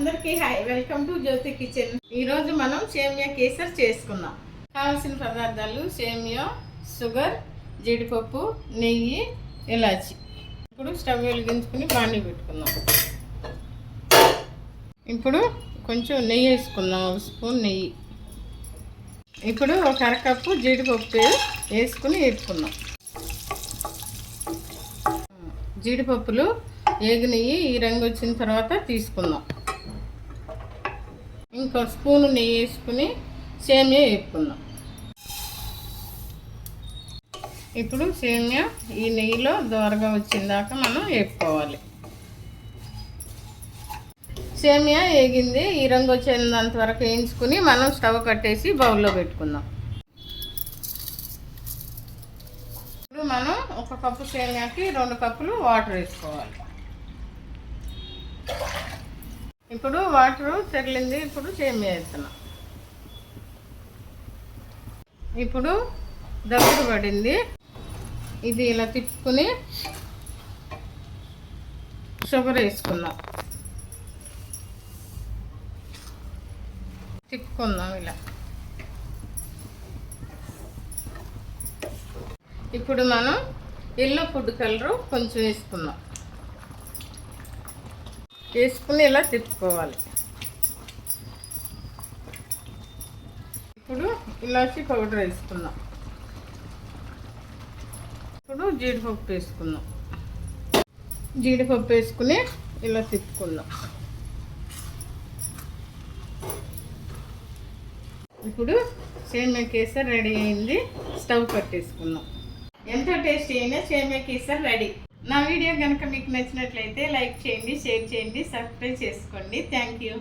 అందరికీ hi, welcome to Jyothi kitchen. ఈరోజు మనం సేమియా కేసర్ చేసుకుందాం. కావాల్సిన పదార్థాలు సేమియా, షుగర్, జీడిపప్పు, నెయ్యి, ఇలాచి. ఇప్పుడు స్టవ్ వెలిగించుకుని బాండి పెట్టుకుందాం. ఇప్పుడు కొంచెం నెయ్యి వేసుకుందాం, ఒక స్పూన్ నెయ్యి. ఇప్పుడు ఒక అరకప్పు జీడిపప్పు వేసుకుని వేసుకుందాం. జీడిపప్పులు ఏగినెయ్యి ఈ రంగు వచ్చిన తర్వాత తీసుకుందాం. ఇంకో స్పూను నెయ్యి వేసుకుని సేమియా వేపుకుందాం. ఇప్పుడు సేమియా ఈ నెయ్యిలో దోరగా వచ్చిందాక మనం వేపుకోవాలి. సేమియా వేగింది, ఈ రంగు వచ్చేంత వరకు వేయించుకుని మనం స్టవ్ కట్టేసి బౌల్లో పెట్టుకుందాం. ఇప్పుడు మనం ఒక కప్పు సేమియాకి 2 కప్పులు వాటర్ వేసుకోవాలి. ఇప్పుడు వాటర్ తెరలింది, ఇప్పుడు సేమియా వేస్తున్నాం. ఇప్పుడు దగ్గర పడింది, ఇది ఇలా తిప్పుకుని షుగర్ వేసుకుందాం. తిప్పుకుందాం ఇలా. ఇప్పుడు మనం ఎల్లో ఫుడ్ కలరు కొంచెం వేసుకుందాం. వేసుకుని ఇలా తిప్పుకోవాలి. ఇప్పుడు ఇలాచి పౌడర్ వేసుకుందాం. ఇప్పుడు జీడిపప్పు వేసుకుందాం. జీడిపప్పు వేసుకుని ఇలా తిప్పుకుందాం. ఇప్పుడు సేమియా కేసర్ రెడీ అయింది, స్టవ్ కట్టేసుకుందాం. ఎంతో టేస్టీ అయిన సేమియా కేసర్ రెడీ. నా వీడియో కనుక మీకు నచ్చినట్లయితే లైక్ చేయండి, షేర్ చేయండి, సబ్స్క్రైబ్ చేసుకోండి. Thank you.